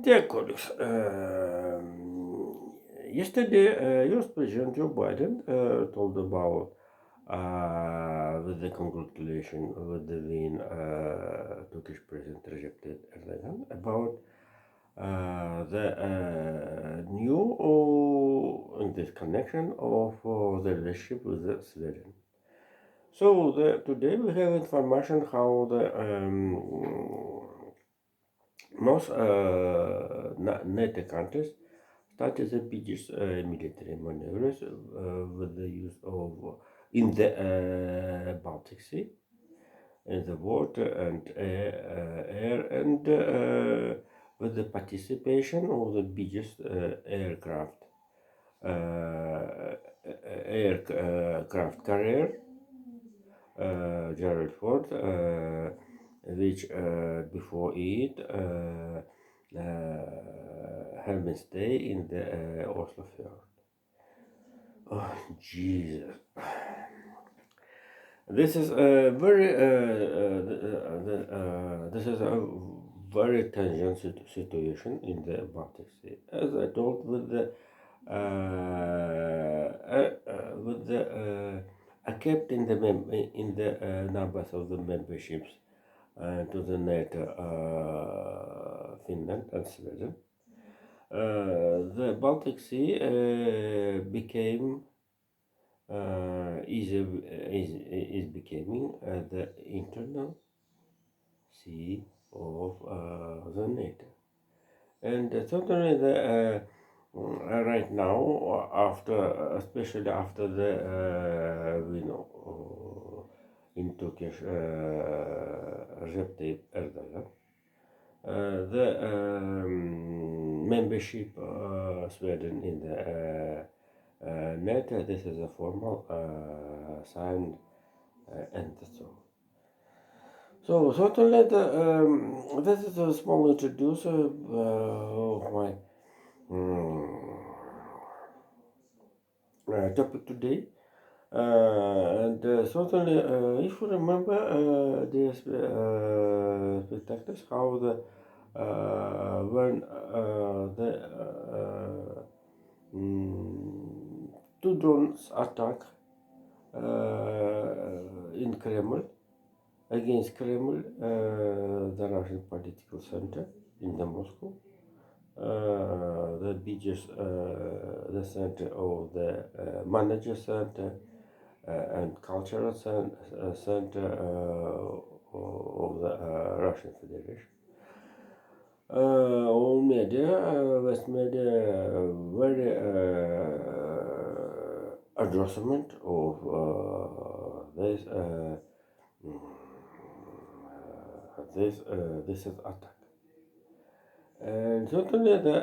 Dear colleagues, yesterday US President Joe Biden told about with the congratulation with the win Turkish President Recep Tayyip Erdogan about the new in this connection of the relationship with the Sweden. So today we have information how the most NATO countries started the biggest military maneuvers with the use of in the Baltic Sea, in the water and air, and with the participation of the biggest aircraft carrier, Gerald Ford, which before it have been stay in the Oslo Fjord. Oh, Jesus. This is a very this is a very tangent situation in the Baltic Sea. As I told, with the I kept in the numbers of the memberships to the NATO, Finland and Sweden. The Baltic Sea became is becoming the internal sea of the NATO. And certainly right now, after especially after the in Turkish Recep Tayyip Erdogan, the membership Sweden in the NATO. This is a formal signed and so. So certainly this is a small introducer of my topic today. And certainly, if you remember the spectacles, how the when the two drones attack in Kremlin against Kremlin, the Russian political center in the Moscow, the biggest, the center of the manager center and cultural center of the Russian Federation. All media, West media, very endorsement of this is attack. And certainly the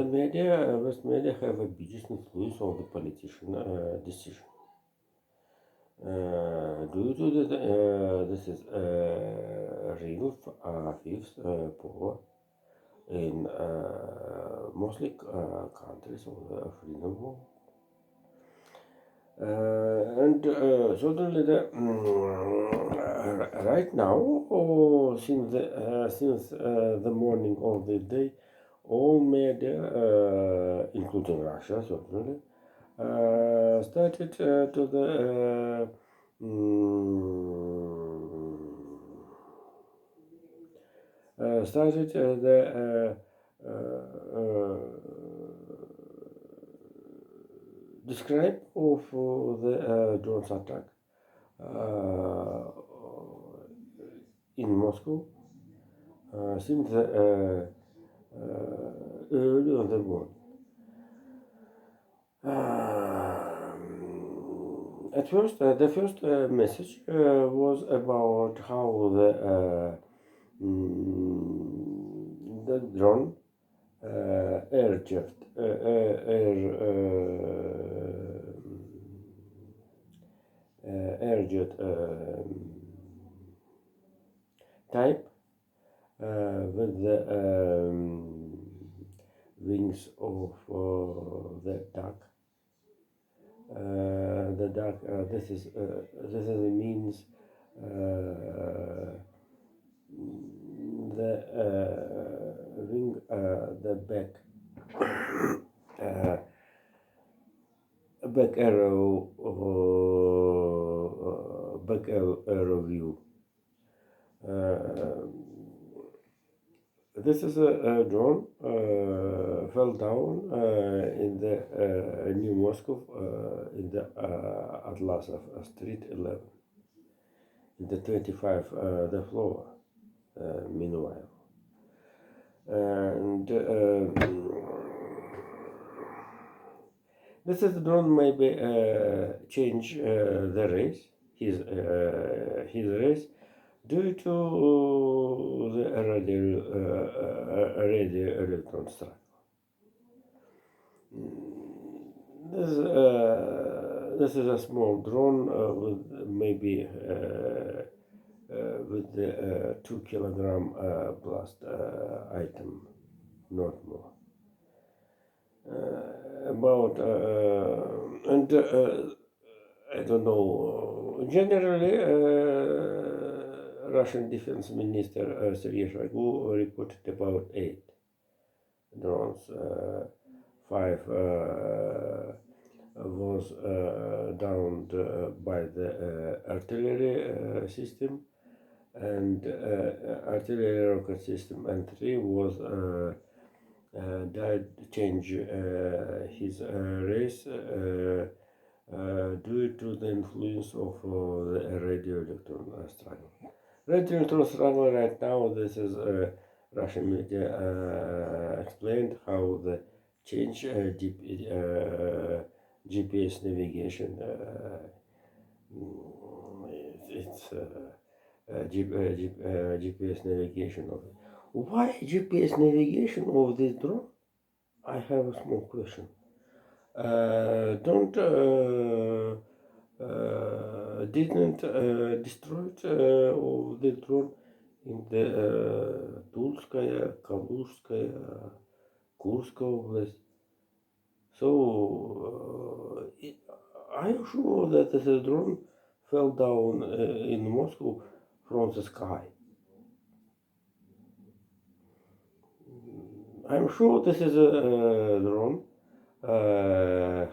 media, West media have a biggest influence on the politician decision. Due to this is real fifth power in mostly countries of the freedom world. And certainly right now, since the morning of the day, all media, including Russia, certainly, started to the started the describe of the drones attack in Moscow since early on the morning. At first, the first message was about how the drone air jet air jet type with the wings of the duck. The duck. This is means the uh, back arrow back arrow view. Uh, this is a drone fell down in the New Moscow in the Atlas of Street 11 in the 25 the floor. Meanwhile, and this is drone maybe change the race his race due to the radio electron strike. This is a small drone with maybe with the 2 kilogram blast item, not more. About and I don't know. Generally, Russian Defense Minister Sergei Shoigu reported about 8 drones. 5 was downed by the artillery system, and artillery rocket system, and 3 was died change his race due to the influence of the radio electron struggle. Radio electron struggle right now, this is Russian media explained how the change GPS navigation. It's GPS navigation of it. Why GPS navigation of this drone? I have a small question. Don't didn't destroy of the drone in the Tulskaya, Kaluzskaya, Kurska oblast. So are you sure that the drone fell down in Moscow from the sky? I'm sure this is a drone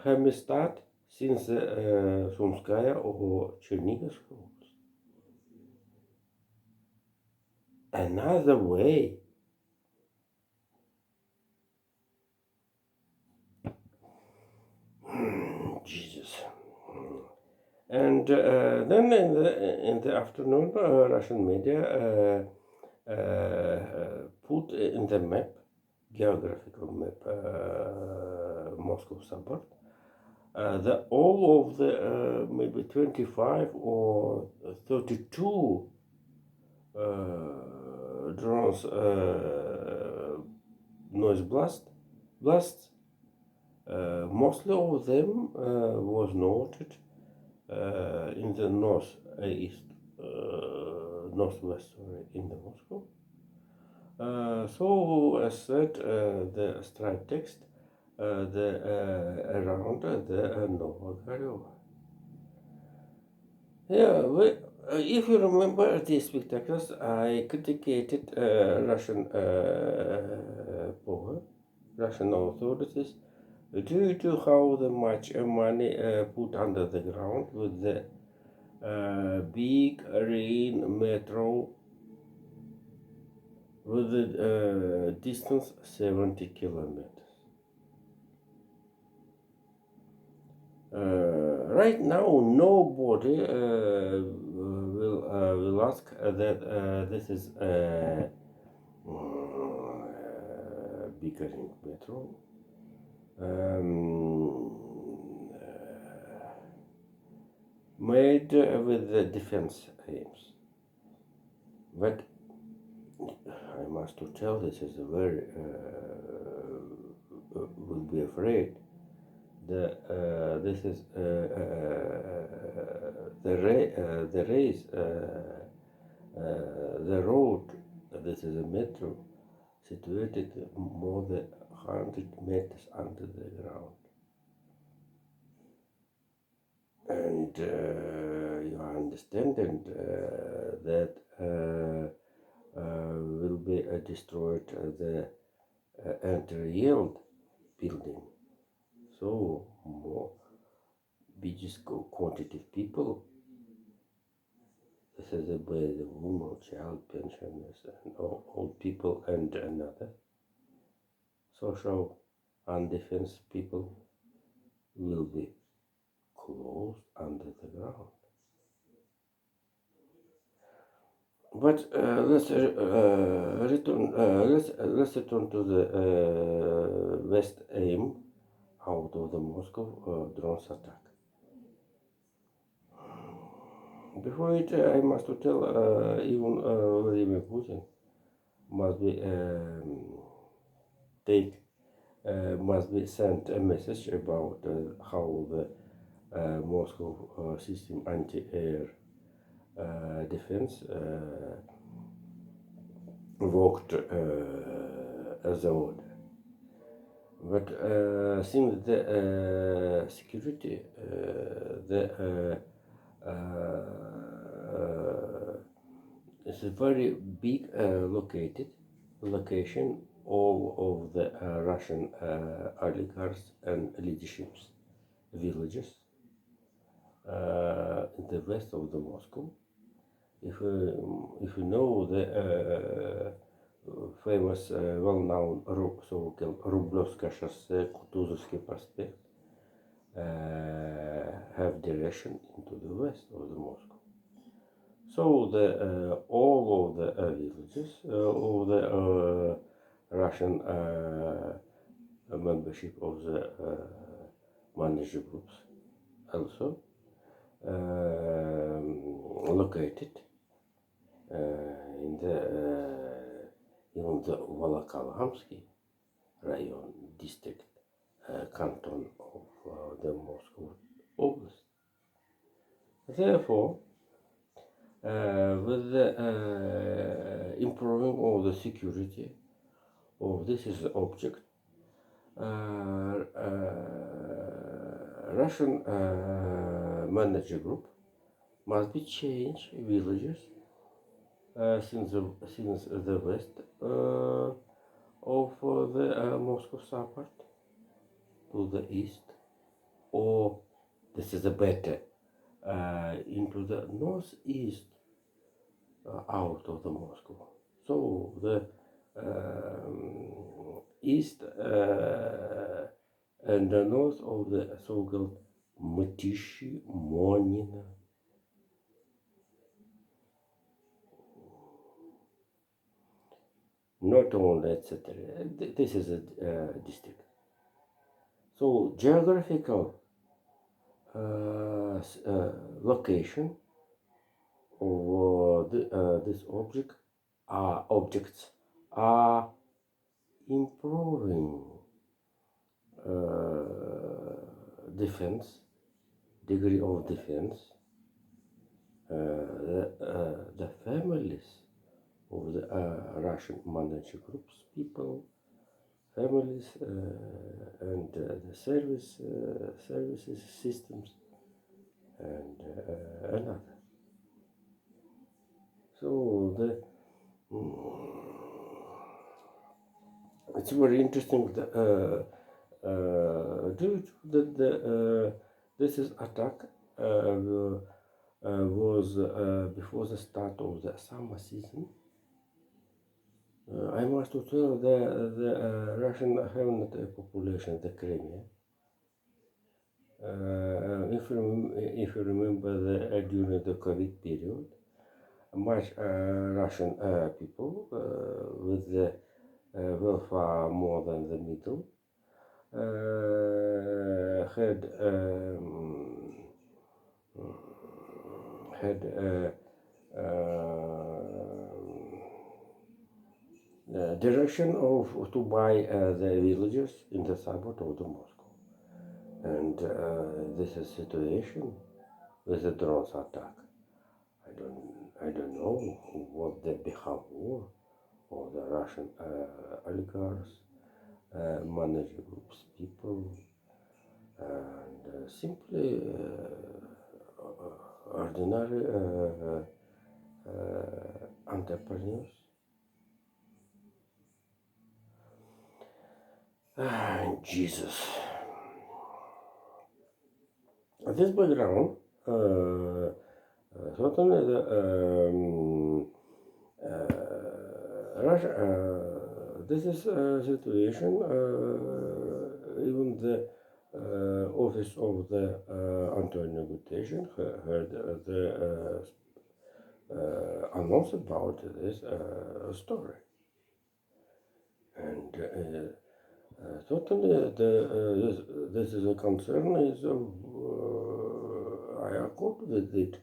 Hemistad since Sumskaya or Chernigovskaya. Another way. Jesus. And then in the afternoon, Russian media put in the map, geographical map, Moscow suburb, all of the maybe 25 or 32 drones noise blasts. Mostly of them was noted in the northeast, northwest, in the Moscow. So as said, the strike text around the Novogorod. Yeah, if you remember these spectacles, I critiqued Russian power, Russian authorities, due to how the much money put under the ground with the big rain metro with the distance 70 kilometers. Right now, nobody will ask that this is a big ring metro. Made with the defense aims, but I must to tell this is a very would be afraid that this is the race the road, this is a metro situated more than 100 meters under the ground. And you understand that will will be destroyed the entire yield building. So more biggest quantity of people. This is where the women, child pensioners, and old people, and another social and defense people will be closed under the ground. But let's return. Let's return to the west aim out of the Moscow drones attack. Before it, I must tell even Vladimir Putin must be must be sent a message about how the Moscow system anti-air defense worked as a order. But since the security, the it's a very big location. All of the Russian oligarchs and leaderships, villages in the west of the Moscow. If you know the famous, well-known so-called Rublovskoye шоссе, Kutuzovsky Prospect, have direction into the west of the Moscow. So the all of the villages of the Russian membership of the manager groups also located in the Volokolansky Rayon district canton of the Moscow Oblast. Therefore, with the improving of the security of this is the object, Russian manager group must be changed villages since the west of the Moscow suburb to the east, or this is a better into the northeast out of the Moscow. So the east and the north of the so-called Matishi, Monina, not only etc. This is a district. So geographical location of this objects are improving defense, degree of defense. The families of the Russian manager groups, people, families, and the services systems, and another. So it's very interesting that due to this is attack was before the start of the summer season. I must tell the Russian have not a population, the Crimea. If you remember during the COVID period, much Russian people with the welfare more than the middle had direction of to buy the villages in the suburb of the Moscow, and this is situation with the drones attack. I don't know what the behavior of the Russian oligarchs, manager groups, people, and simply ordinary entrepreneurs Jesus. This background, certainly the Russia, this is a situation, even the office of the anti-negotiation had the announce about this story. And certainly this is a concern is I accord with it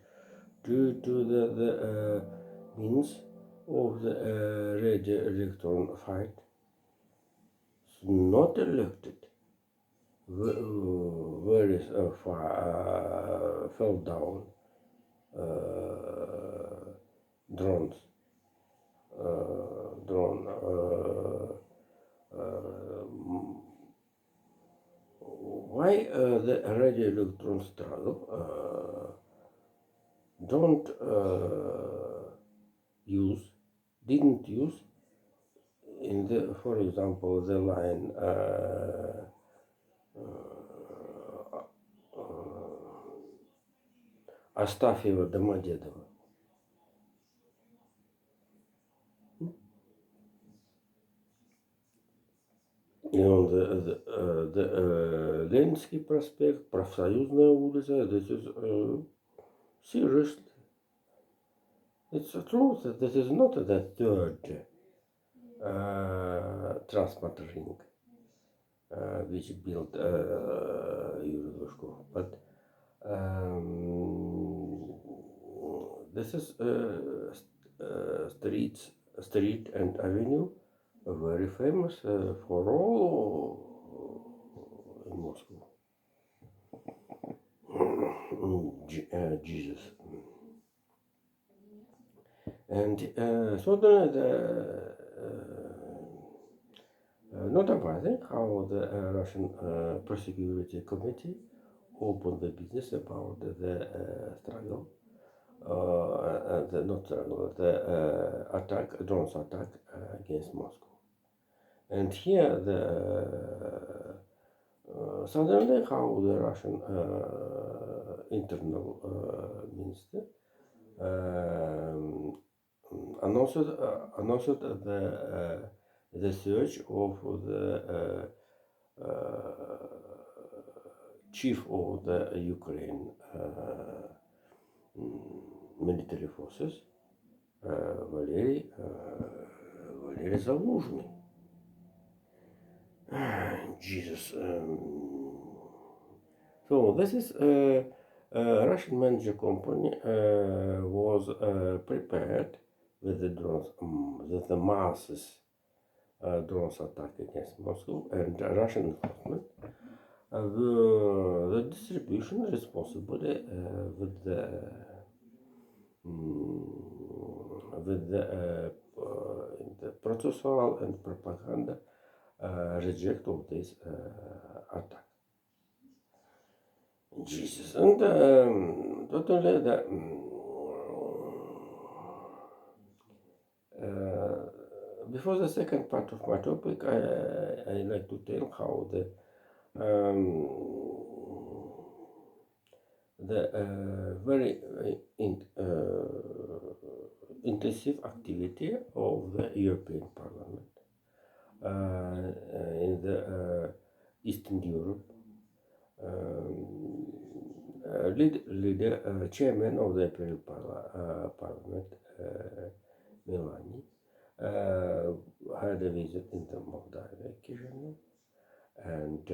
due to the means of the radio electron fight not elected where is fell down drones drone why the radio electron struggle don't didn't use in the, for example, the line Astafьева Домодедово. И on the Ленинский проспект, Профсоюзная улица, this is seriously. It's true that this is not the third transport ring which built Yuri Lushkov, but this is street and avenue very famous for all in Moscow. Jesus. And certainly not surprising how the Russian Prosecution Committee opened the business about the struggle, the attack, drones attack against Moscow. And here the suddenly how the Russian internal minister announced the search of the chief of the Ukraine military forces, Valery Zaluzhny. Jesus. So this is a Russian manager company was prepared with the drones, with the masses drones attack against Moscow, and Russian enforcement. The distribution responsible with the processual and propaganda reject of this attack. Jesus, and totally the before the second part of my topic, I like to tell how the very intensive activity of the European Parliament in the Eastern Europe. Leader, chairman of the European Parliament, Melanie, had a visit in the Moldavia, Chisinau, and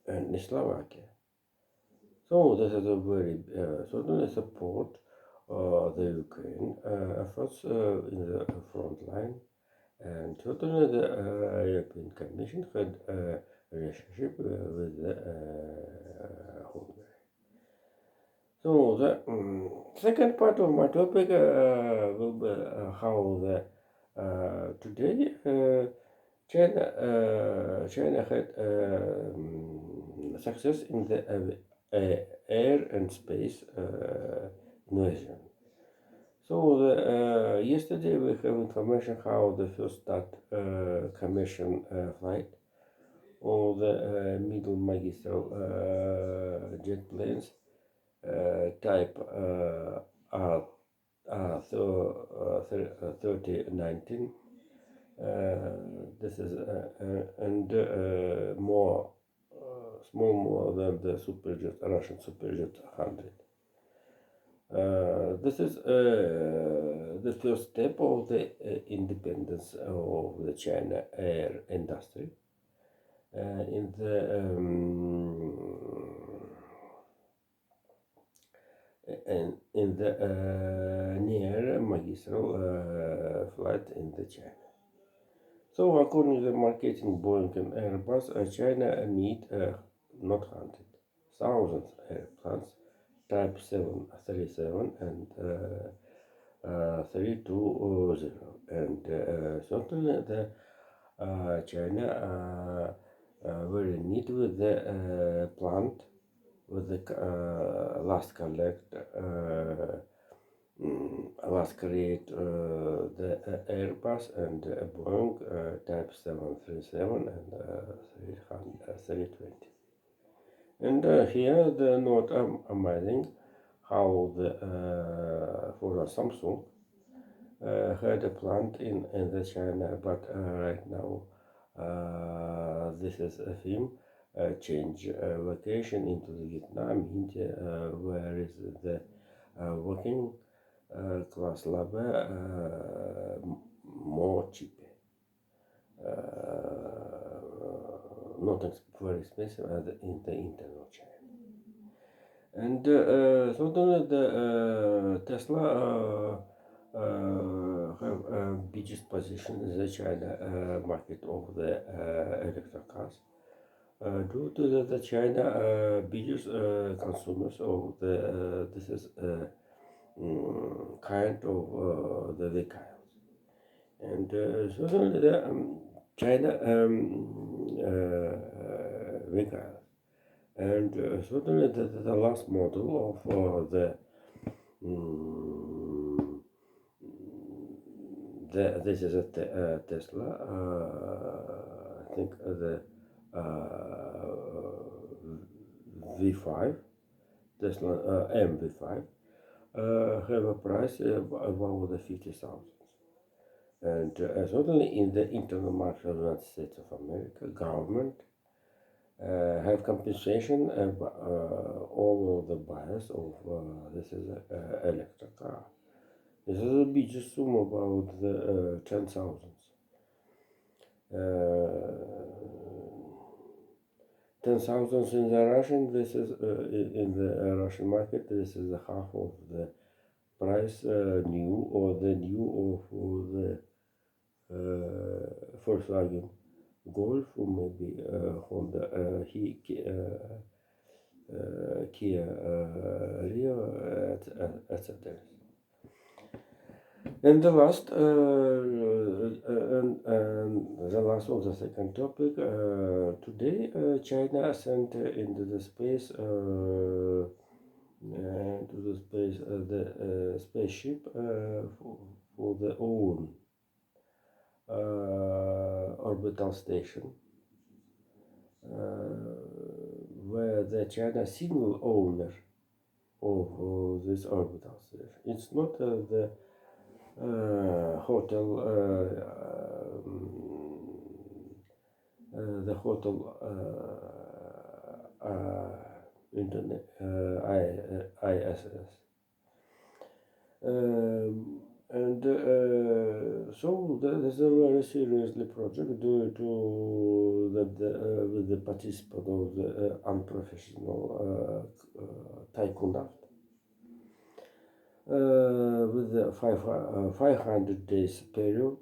and Slovakia. So this is a very certainly support the Ukraine efforts in the front line, and certainly the European Commission had a relationship with the Hungary. So the second part of my topic will be how the today China had success in the air and space invasion. So yesterday we have information how the first start commission flight of the middle magistral jet planes type R 3019. This is and more small more than the superjet Russian superjet 100. This is the first step of the independence of the China air industry in the near magistral flight in the China. So according to the marketing Boeing and Airbus, China need not hundred, thousands airplanes type 737 and 320, and certainly the China very neat with the plant with the last create the Airbus and Boeing type 737 and 320. And here the note amazing how the for the Samsung had a plant in the China, but right now this is a theme change location into the Vietnam, India, where is the working class labor more cheaper, not very expensive as in the internal China. And certainly the Tesla have biggest position in the China market of the electric cars. Due to the China biggest consumers of the this is kind of the vehicles, and certainly the China vehicles, and certainly the last model of this is a Tesla. I think the V5, Tesla MV5, have a price above the 50,000. And certainly in the internal market of the United States of America, government have compensation all of the buyers of this is electric car. This is a big sum about the 10,000. 10,000 in the Russian. This is in the Russian market. This is half of the price new or the new of the Volkswagen Golf or maybe Honda Kia Rio, etc. And the last, the last of the second topic today, China sent into the space the spaceship for the own orbital station, where the China single owner of this orbital station. It's not the hotel, internet, ISS. And so this is a very seriously project due to with the participant of the unprofessional taikunaut. With the 500 days period,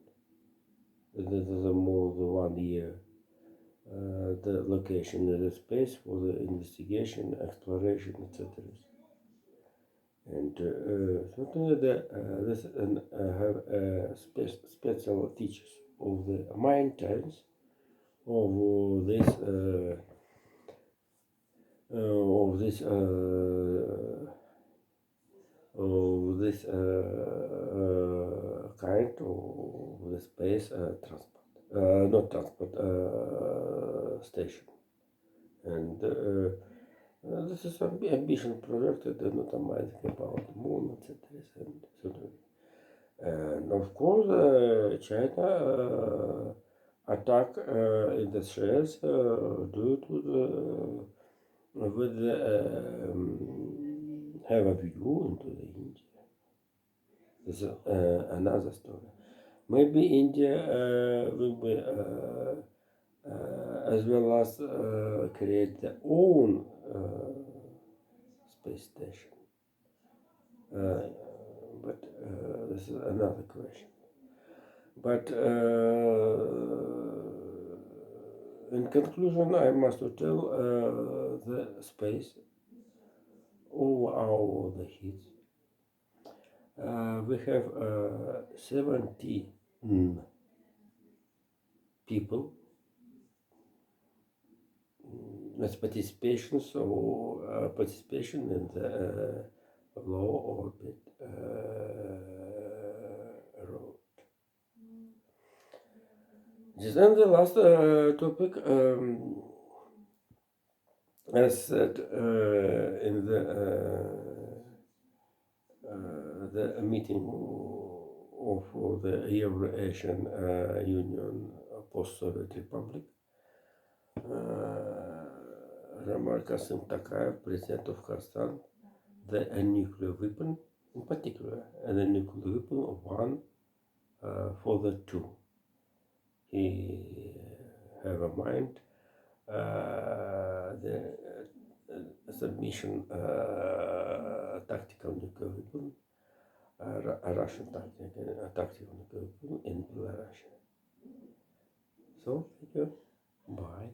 this is more than 1 year, the location in the space for the investigation, exploration, etc. And certainly this have special features of the maintenance of this kind of the space transport, not transport, station. And this is an ambition project that not amazing about the moon, etc. And so on. And of course, China attack in the shares due to the with the, have a view into the India. This is another story. Maybe India will be as well as create their own space station. But this is another question. But in conclusion, I must tell the space over all the hits. We have 70 people as participation, so participation in the low orbit road. Then the last topic, as said in the meeting of the Euro-Asian Union post-Soviet Republic, remark Kassym Tokayev, president of Kazakhstan, that a nuclear weapon, in particular, and a nuclear weapon of one for the two. He have a mind the submission tactical nuclear weapon, a Russian tactical nuclear weapon in Belarus. So, thank you. Bye.